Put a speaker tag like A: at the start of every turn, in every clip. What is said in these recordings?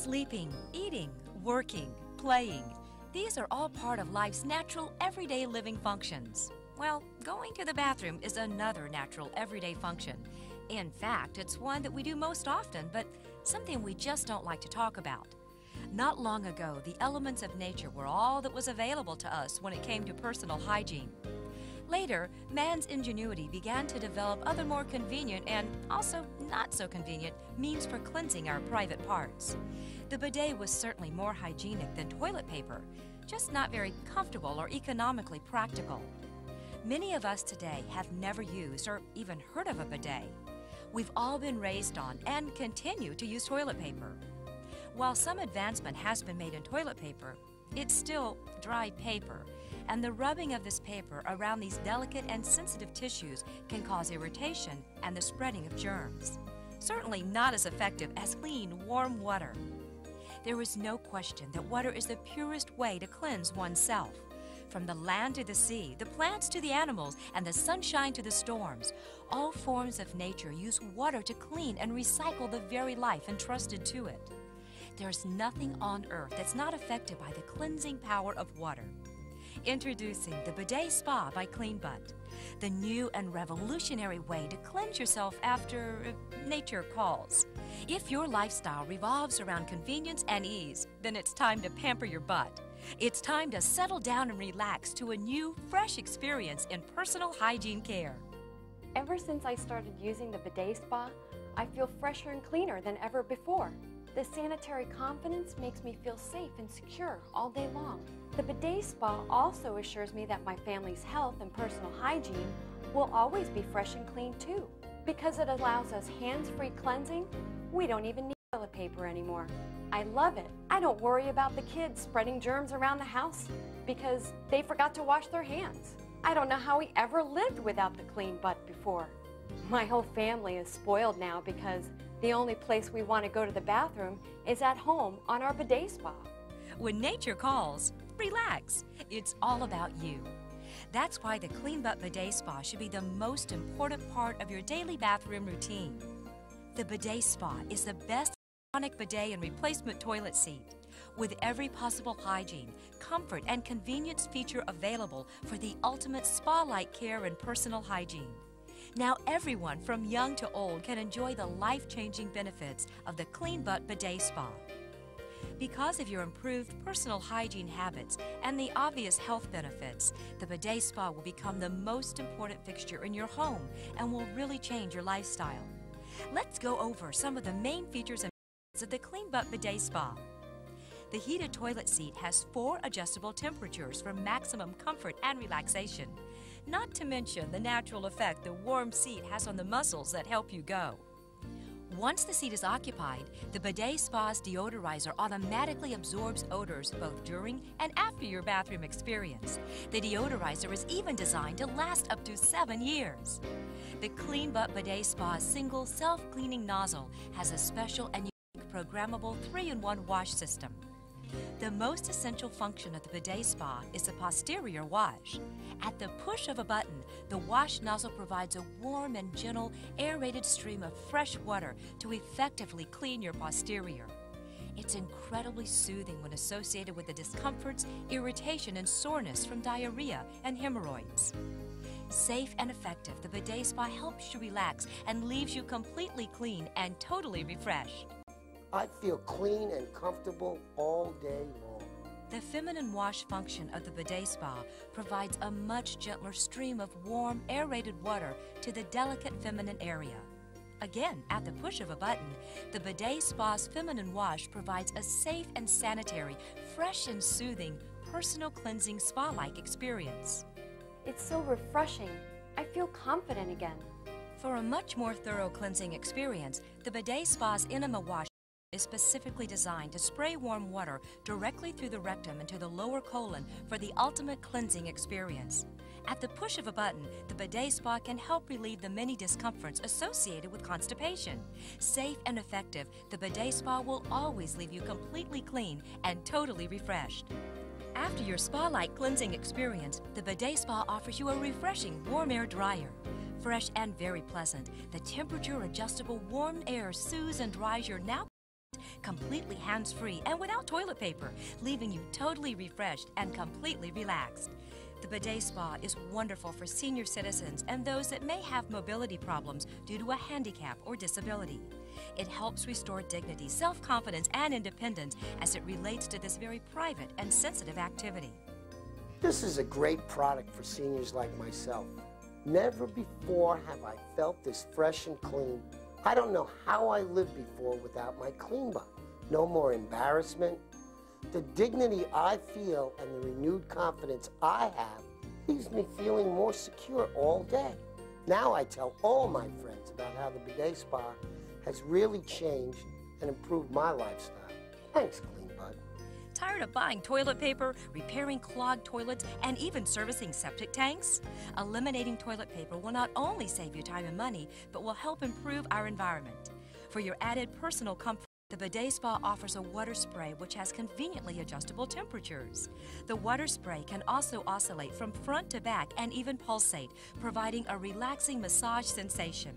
A: Sleeping, eating, working, playing. These are all part of life's natural, everyday living functions. Well, going to the bathroom is another natural, everyday function. In fact, it's one that we do most often, but something we just don't like to talk about. Not long ago, the elements of nature were all that was available to us when it came to personal hygiene. Later, man's ingenuity began to develop other more convenient and also not so convenient means for cleansing our private parts. The bidet was certainly more hygienic than toilet paper, just not very comfortable or economically practical. Many of us today have never used or even heard of a bidet. We've all been raised on and continue to use toilet paper. While some advancement has been made in toilet paper, it's still dry paper, and the rubbing of this paper around these delicate and sensitive tissues can cause irritation and the spreading of germs. Certainly not as effective as clean, warm water. There is no question that water is the purest way to cleanse oneself. From the land to the sea, the plants to the animals, and the sunshine to the storms, all forms of nature use water to clean and recycle the very life entrusted to it. There's nothing on earth that's not affected by the cleansing power of water. Introducing the Bidet Spa by CleanButt, the new and revolutionary way to cleanse yourself after nature calls. If your lifestyle revolves around convenience and ease, then it's time to pamper your butt. It's time to settle down and relax to a new, fresh experience in personal hygiene care.
B: Ever since I started using the Bidet Spa, I feel fresher and cleaner than ever before. The sanitary confidence makes me feel safe and secure all day long. The Bidet Spa also assures me that my family's health and personal hygiene will always be fresh and clean too. Because it allows us hands-free cleansing, we don't even need toilet paper anymore. I love it. I don't worry about the kids spreading germs around the house because they forgot to wash their hands. I don't know how we ever lived without the CleanButt before. My whole family is spoiled now because the only place we want to go to the bathroom is at home on our Bidet Spa.
A: When nature calls, relax. It's all about you. That's why the CleanButt Bidet Spa should be the most important part of your daily bathroom routine. The Bidet Spa is the best electronic bidet and replacement toilet seat, with every possible hygiene, comfort, and convenience feature available for the ultimate spa-like care and personal hygiene. Now everyone from young to old can enjoy the life-changing benefits of the CleanButt Bidet Spa. Because of your improved personal hygiene habits and the obvious health benefits, the Bidet Spa will become the most important fixture in your home and will really change your lifestyle. Let's go over some of the main features and benefits of the CleanButt Bidet Spa. The heated toilet seat has 4 adjustable temperatures for maximum comfort and relaxation, not to mention the natural effect the warm seat has on the muscles that help you go. Once the seat is occupied, the Bidet Spa's deodorizer automatically absorbs odors both during and after your bathroom experience. The deodorizer is even designed to last up to 7 years. The CleanButt Bidet Spa's single self-cleaning nozzle has a special and unique programmable 3-in-1 wash system. The most essential function of the Bidet Spa is the posterior wash. At the push of a button, the wash nozzle provides a warm and gentle, aerated stream of fresh water to effectively clean your posterior. It's incredibly soothing when associated with the discomforts, irritation, and soreness from diarrhea and hemorrhoids. Safe and effective, the Bidet Spa helps you relax and leaves you completely clean and totally refreshed.
C: I feel clean and comfortable all day long.
A: The feminine wash function of the Bidet Spa provides a much gentler stream of warm, aerated water to the delicate feminine area. Again, at the push of a button, the Bidet Spa's feminine wash provides a safe and sanitary, fresh and soothing, personal cleansing spa-like experience.
B: It's so refreshing. I feel confident again.
A: For a much more thorough cleansing experience, the Bidet Spa's Enema Wash is specifically designed to spray warm water directly through the rectum into the lower colon for the ultimate cleansing experience. At the push of a button, the Bidet Spa can help relieve the many discomforts associated with constipation. Safe and effective, the Bidet Spa will always leave you completely clean and totally refreshed. After your spa-like cleansing experience, the Bidet Spa offers you a refreshing warm air dryer. Fresh and very pleasant, the temperature-adjustable warm air soothes and dries your now completely hands-free and without toilet paper, leaving you totally refreshed and completely relaxed. The Bidet Spa is wonderful for senior citizens and those that may have mobility problems due to a handicap or disability. It helps restore dignity, self-confidence, and independence as it relates to this very private and sensitive activity.
C: This is a great product for seniors like myself. Never before have I felt this fresh and clean. I don't know how I lived before without my CleanButt. No more embarrassment. The dignity I feel and the renewed confidence I have leaves me feeling more secure all day. Now I tell all my friends about how the Bidet Spa has really changed and improved my lifestyle. Thanks, CleanButt.
A: Tired of buying toilet paper, repairing clogged toilets, and even servicing septic tanks? Eliminating toilet paper will not only save you time and money, but will help improve our environment. For your added personal comfort, the Bidet Spa offers a water spray which has conveniently adjustable temperatures. The water spray can also oscillate from front to back and even pulsate, providing a relaxing massage sensation.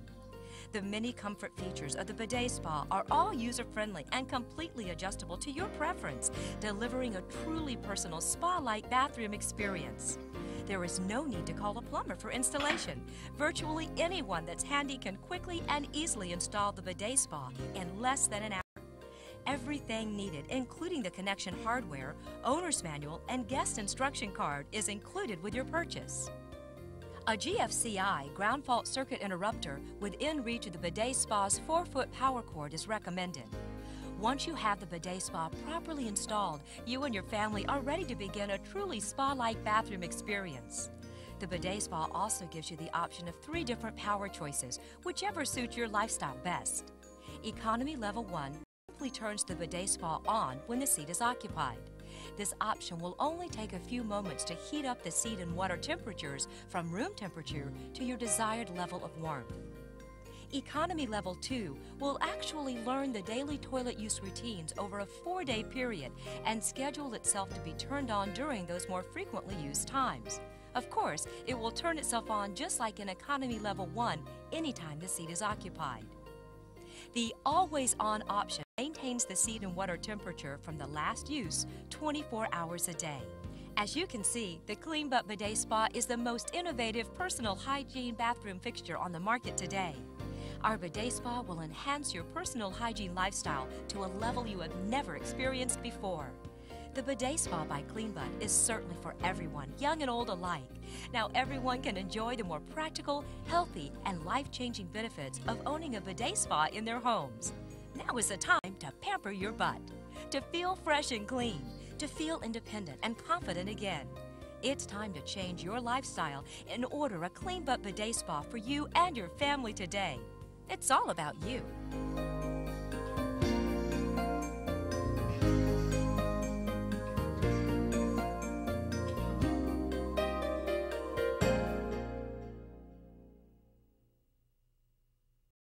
A: The many comfort features of the Bidet Spa are all user-friendly and completely adjustable to your preference, delivering a truly personal spa-like bathroom experience. There is no need to call a plumber for installation. Virtually anyone that's handy can quickly and easily install the Bidet Spa in less than an hour. Everything needed, including the connection hardware, owner's manual, and guest instruction card, is included with your purchase. A GFCI ground fault circuit interrupter within reach of the Bidet Spa's 4-foot power cord is recommended. Once you have the Bidet Spa properly installed, you and your family are ready to begin a truly spa-like bathroom experience. The Bidet Spa also gives you the option of 3 different power choices, whichever suits your lifestyle best. Economy Level 1 simply turns the Bidet Spa on when the seat is occupied. This option will only take a few moments to heat up the seat and water temperatures from room temperature to your desired level of warmth. Economy Level 2 will actually learn the daily toilet use routines over a 4-day period and schedule itself to be turned on during those more frequently used times. Of course, it will turn itself on just like in Economy Level 1 anytime the seat is occupied. The Always On option maintains the seat and water temperature from the last use 24 hours a day. As you can see, the CleanButt Bidet Spa is the most innovative personal hygiene bathroom fixture on the market today. Our Bidet Spa will enhance your personal hygiene lifestyle to a level you have never experienced before. The Bidet Spa by CleanButt is certainly for everyone, young and old alike. Now everyone can enjoy the more practical, healthy, and life-changing benefits of owning a Bidet Spa in their homes. Now is the time to pamper your butt, to feel fresh and clean, to feel independent and confident again. It's time to change your lifestyle and order a CleanButt Bidet Spa for you and your family today. It's all about you.